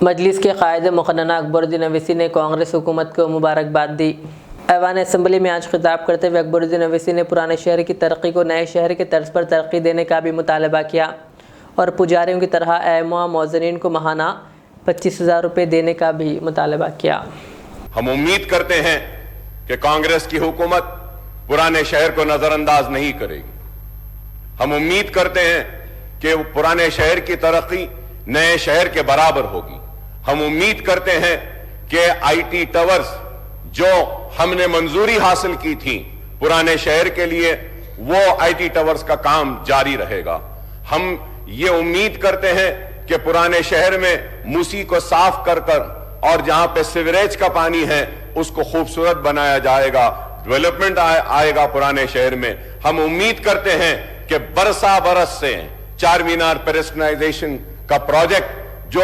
مجلس کے قائد مقننہ اکبر الدین اویسی نے کانگریس حکومت کو مبارکباد دی۔ ایوان اسمبلی میں آج خطاب کرتے ہوئے اکبر الدین اویسی نے پرانے شہر کی ترقی کو نئے شہر کے طرز پر ترقی دینے کا بھی مطالبہ کیا اور پجاریوں کی طرح ائمہ موذنین کو ماہانہ 25,000 روپے دینے کا بھی مطالبہ کیا۔ ہم امید کرتے ہیں کہ کانگریس کی حکومت پرانے شہر کو نظر انداز نہیں کرے گی۔ ہم امید کرتے ہیں کہ پرانے شہر کی ترقی نئے شہر کے برابر ہوگی۔ ہم امید کرتے ہیں کہ آئی ٹی ٹاورز جو ہم نے منظوری حاصل کی تھی پرانے شہر کے لیے، وہ آئی ٹی ٹاورز کا کام جاری رہے گا۔ ہم یہ امید کرتے ہیں کہ پرانے شہر میں موسی کو صاف کر اور جہاں پہ سیوریج کا پانی ہے اس کو خوبصورت بنایا جائے گا، ڈیولپمنٹ آئے گا پرانے شہر میں۔ ہم امید کرتے ہیں کہ برسا برس سے چار مینار پیڈسٹرائزیشن کا پروجیکٹ جو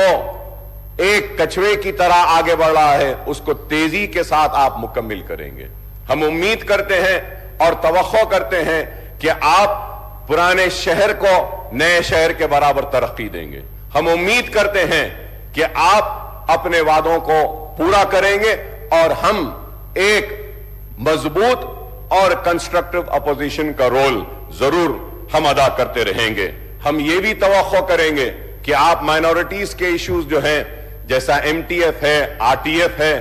ایک کچھوے کی طرح آگے بڑھ رہا ہے اس کو تیزی کے ساتھ آپ مکمل کریں گے۔ ہم امید کرتے ہیں اور توقع کرتے ہیں کہ آپ پرانے شہر کو نئے شہر کے برابر ترقی دیں گے۔ ہم امید کرتے ہیں کہ آپ اپنے وعدوں کو پورا کریں گے اور ہم ایک مضبوط اور کنسٹرکٹیو اپوزیشن کا رول ضرور ہم ادا کرتے رہیں گے۔ ہم یہ بھی توقع کریں گے کہ آپ مائنورٹیز کے ایشوز جو ہیں جیسا ایم ٹی ایف ہے، آر ٹی ایف ہے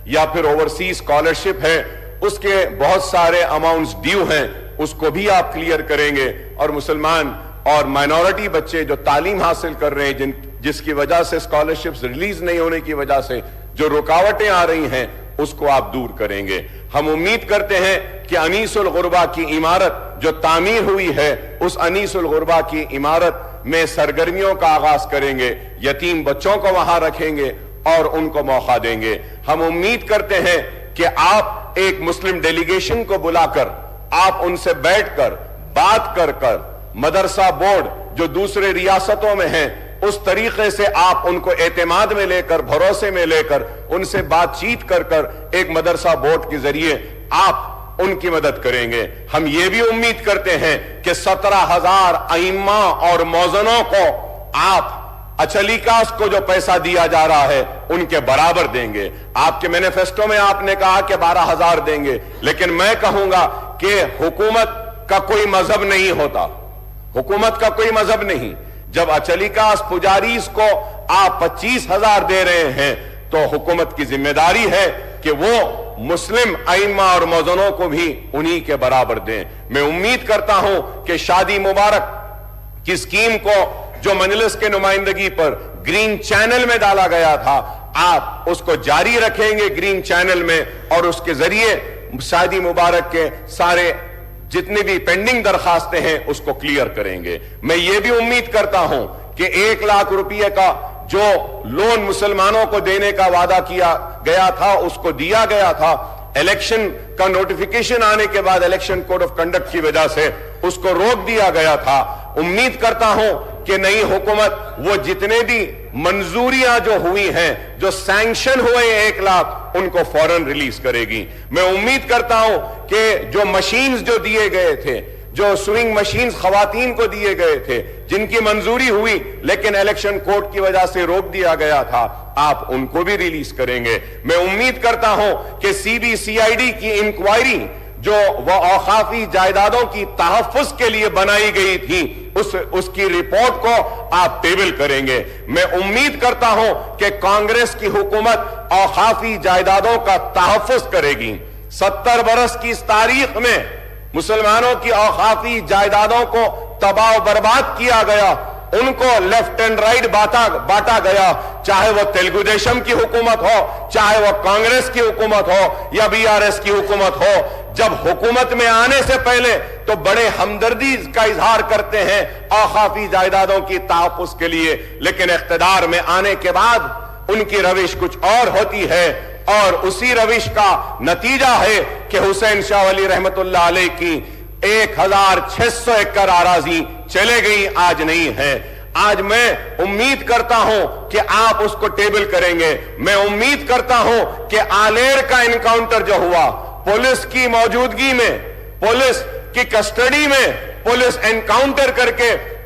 یا پھر اوورسیز اسکالرشپ ہے، اس کے بہت سارے اماؤنٹس ڈیو ہیں، اس کو بھی آپ کلیئر کریں گے۔ اور مسلمان اور مائنورٹی بچے جو تعلیم حاصل کر رہے ہیں جس کی وجہ سے اسکالرشپس ریلیز نہیں ہونے کی وجہ سے جو رکاوٹیں آ رہی ہیں اس کو آپ دور کریں گے۔ ہم امید کرتے ہیں کہ انیس الغربا کی عمارت جو تعمیر ہوئی ہے اس انیس الغربا کی عمارت میں سرگرمیوں کا آغاز کریں گے، یتیم بچوں کو وہاں رکھیں گے اور ان کو موقع دیں گے۔ ہم امید کرتے ہیں کہ آپ ایک مسلم ڈیلیگیشن کو بلا کر آپ ان سے بیٹھ کر بات کر مدرسہ بورڈ جو دوسرے ریاستوں میں ہیں اس طریقے سے آپ ان کو اعتماد میں لے کر، بھروسے میں لے کر، ان سے بات چیت کر ایک مدرسہ بورڈ کے ذریعے آپ ان کی مدد کریں گے۔ ہم یہ بھی امید کرتے ہیں کہ 17,000 ائمہ اور موذنوں کو آپ اچلیکاس کو جو پیسہ دیا جا رہا ہے ان کے برابر دیں گے۔ آپ کے مینیفیسٹو میں آپ نے کہا کہ 12,000 دیں گے، لیکن میں کہوں گا کہ حکومت کا کوئی مذہب نہیں ہوتا، حکومت کا کوئی مذہب نہیں۔ جب اچلیکاس پجاریز کو آپ 25,000 دے رہے ہیں تو حکومت کی ذمہ داری ہے کہ وہ مسلم ائمہ اور موذنوں کو بھی انہی کے برابر دیں۔ میں امید کرتا ہوں کہ شادی مبارک کی اسکیم کو جو مجلس کے نمائندگی پر گرین چینل میں ڈالا گیا تھا آپ اس کو جاری رکھیں گے گرین چینل میں، اور اس کے ذریعے شادی مبارک کے سارے جتنی بھی پینڈنگ درخواستیں ہیں اس کو کلیئر کریں گے۔ میں یہ بھی امید کرتا ہوں کہ 1 لاکھ روپے کا جو لون مسلمانوں کو دینے کا وعدہ کیا گیا تھا اس کو دیا گیا تھا، الیکشن کا نوٹیفیکیشن آنے کے بعد الیکشن کوڈ آف کنڈکٹ کی وجہ سے اس کو روک دیا گیا تھا۔ امید کرتا ہوں کہ نئی حکومت وہ جتنے بھی منظوریاں جو ہوئی ہیں، جو سینکشن ہوئے 1 لاکھ، ان کو فوراً ریلیز کرے گی۔ میں امید کرتا ہوں کہ جو مشینز جو دیے گئے تھے، جو سوئنگ مشینز خواتین کو دیے گئے تھے جن کی منظوری ہوئی لیکن الیکشن کوڈ کی وجہ سے روک دیا گیا تھا، آپ ان کو بھی ریلیز کریں گے۔ میں امید کرتا ہوں کہ C B C I D کی انکوائری جو وہ اوقافی جائیدادوں کی تحفظ کے لیے بنائی گئی تھی اس کی رپورٹ کو آپ ٹیبل کریں گے۔ میں امید کرتا ہوں کہ کانگریس کی حکومت اوقافی جائیدادوں کا تحفظ کرے گی۔ 70 برس کی اس تاریخ میں مسلمانوں کی اوقافی جائیدادوں کو تباہ و برباد کیا گیا، ان کو لیفٹ اینڈ رائٹ بانٹا گیا، چاہے وہ تیلگو دیشم کی حکومت ہو، چاہے وہ کانگریس کی حکومت ہو یا بی آر ایس کی حکومت ہو۔ جب حکومت میں آنے سے پہلے تو بڑے ہمدردی کا اظہار کرتے ہیں اوقافی جائیدادوں کی تحفظ کے لیے، لیکن اقتدار میں آنے کے بعد ان کی روش کچھ اور ہوتی ہے، اور اسی روش کا نتیجہ ہے کہ حسین شاہ ولی رحمت اللہ علیہ کی 1,600 ایکڑ اراضی چلے گئی، آج نہیں ہے۔ آج میں امید کرتا ہوں کہ آپ اس کو ٹیبل کریں گے۔ میں امید کرتا ہوں کہ آلیر کا انکاؤنٹر جو ہوا، پولیس کی موجودگی میں، پولیس کی کسٹڈی میں پولیس انکاؤنٹر کر کے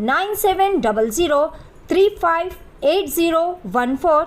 9700358014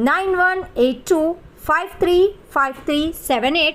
9182535378